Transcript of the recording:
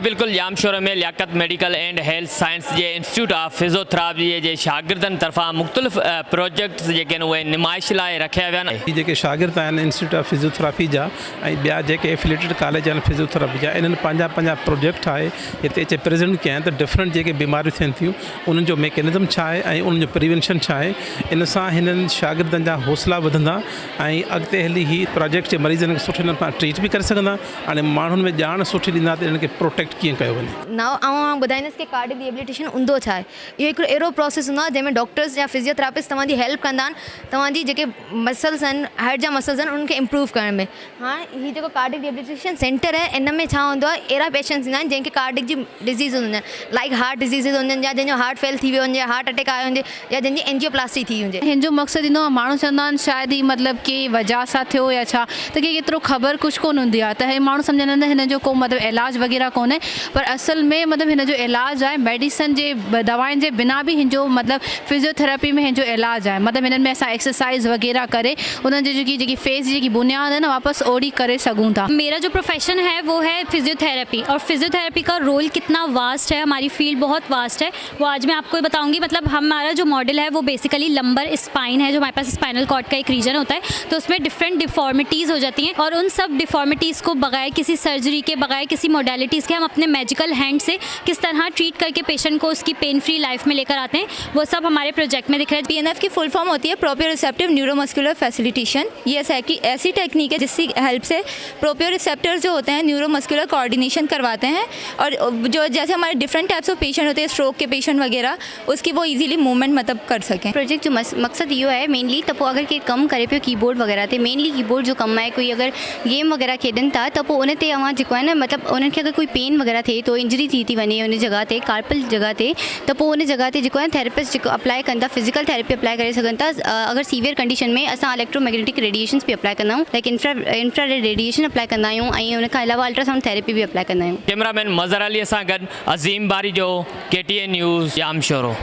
बिल्कुल जामशोर में Liaquat medical and health science जे इंस्टीट्यूट ऑफ फिजियोथेरेपी जे शागिर्दनि तरफ़ां मुख़्तलिफ़ प्रोजेक्ट्स जेके आहिनि उहे नुमाइश लाइ रखिया विया आहिनि। जेके शागिर्द आहिनि इंस्टीट्यूट ऑफ फिजियोथेरेपी जा ऐं ॿिया जेके एफिलेटेड कॉलेज आहिनि फिजियोथेरेपी जा, इन्हनि पंहिंजा पंहिंजा प्रोजेक्ट आहे हिते अचे प्रेज़ेंट कया आहिनि त डिफरेंट जेके बीमारियूं थियनि थियूं उन्हनि जो मैकेनिज़म छा आहे ऐं उन्हनि जो प्रिवेंशन छा आहे। इन सां हिननि शागिर्दनि जा हौसला वधंदा ऐं अॻिते हली ही प्रोजेक्ट जे मरीज़नि खे सुठे नमूने ट्रीट बि करे सघंदा। हाणे माण्हुनि में ॼाण सुठी ॾींदा त इन्हनि खे प्रोटेक्ट कीअं कयो वञे। आउं ॿुधाईंदसि कि कार्डिक रिहेबिलिटेशन हूंदो छा आहे। इहो हिकिड़ो अहिड़ो प्रोसेस हूंदो आहे जंहिंमें डॉक्टर्स या फिजियोथेरेपिस्ट तव्हांजी हेल्प कंदा आहिनि तव्हांजी जेके मसल्स आहिनि, हार्ट जा मसल्स आहिनि उन्हनि खे इम्प्रूव करण में। हाँ, हीउ जेको कार्डिक रिहेबिलिटेशन सेंटर आहे इन में छा हूंदो आहे, अहिड़ा पेशेंट्स ईंदा आहिनि जंहिंखे कार्डिक जी डिज़ीज़ हूंदियूं आहिनि, लाइक हार्ट डिज़ीज़ हूंदियूं आहिनि या जंहिंजो हार्ट फेल थी वियो हुजे, हार्ट अटैक आयो हुजे या जंहिंजी एंजियोप्लास्टी थी हुजे। हिन जो मक़सदु ईंदो आहे, माण्हू चवंदा आहिनि शायदि ही मतिलबु की वजह सां थियो या छा, त कंहिंखे एतिरो ख़बर कुझु कोन हूंदी आहे, त हे माण्हू सम्झंदा आहिनि हिन जो को मतिलबु इलाजु वग़ैरह कोन्हे, पर असल में मतिलबु हिन जो इलाजु आहे मेडिसन जे दवाउनि जे बिना बि हिन जो मतिलबु फिजियोथेरेपी में हिन जो इलाजु आहे। मतिलबु हिननि में असां एक्सरसाइज़ वग़ैरह करे उन्हनि जी जेकी फेस जी जेकी बुनियाद है ना वापस ओड़ी करे सघूं था। मेरा जो प्रोफेशन है वो है फिजियोथेरेपी, और फिजियोथेरेपी का रोल कितना वास्ट है, हमारी फील्ड बहुत वास्ट है, वो आज मैं आपको बताऊंगी। मतलब हमारा जो मॉडल है वो बेसिकली लंबर स्पाइन है, जो हमारे पास स्पाइनल कॉर्ड का एक रीजन होता है, तो उसमें डिफरेंट डिफॉर्मिटीज़ हो जाती हैं, और उन सब डिफॉर्मिटीज़ को बगैर किसी सर्जरी के, बगैर किसी मोडालिटीज़ के हम अपने मैजिकल हैंड से किस तरह ट्रीट करके पेशेंट को उसकी पेन फ्री लाइफ में लेकर आते हैं, वो सब हमारे प्रोजेक्ट में दिख रहा है। PNF की फुल फॉर्म होती है प्रोप्रियोसेप्टिव न्यूरोमस्कुलर फैसिलिटेशन। ये ऐसी टेक्निक है जिसकी हेल्प से प्रोप्रियोसेप्टर्स जो होते हैं न्यूरोमस्कुलर कोऑर्डिनेशन करवाते हैं, और जो जैसे हमारे डिफरेंट टाइप्स ऑफ पेशेंट होते हैं, स्ट्रोक के पेशेंट वगैरह, उसकी वो इजीली मूवमेंट मतलब कर सकें। प्रोजेक्ट जो मकसद इहो है मेनली त पोइ अगर के कम करे पियो कीबोर्ड वगैरह ते, मेनली कीबोर्ड जो कम है, कोई अगर गेम वगैरह खेॾनि था त पोइ उन ते अवां जेको आहे न मतिलबु उन्हनि खे अगर कोई पेन वगैरह थिए तो इंजरी थी वञे उन जगह ते, कार्पल जगह ते, त पोइ उन जगह ते जेको आहे थेरेपिस्ट जेको अप्लाई कनि था, फिजिकल थेरेपी अप्लाई करे सघनि था। अगर सीवियर कंडीशन में असां इलेक्ट्रोमैग्नेटिक रेडिएशंस भी अप्लाई कंदा आहियूं, लाइक इंफ्रारेड रेडिएशन अप्लाई कंदा आहियूं ऐं उन खां अलावा अल्ट्रासाउंड थेरेपी भी अप्लाई कंदा आहियूं। कैमरामैन मज़हर अली सां गॾु अज़ीम बारी जो KTN न्यूज़ जामशोरो।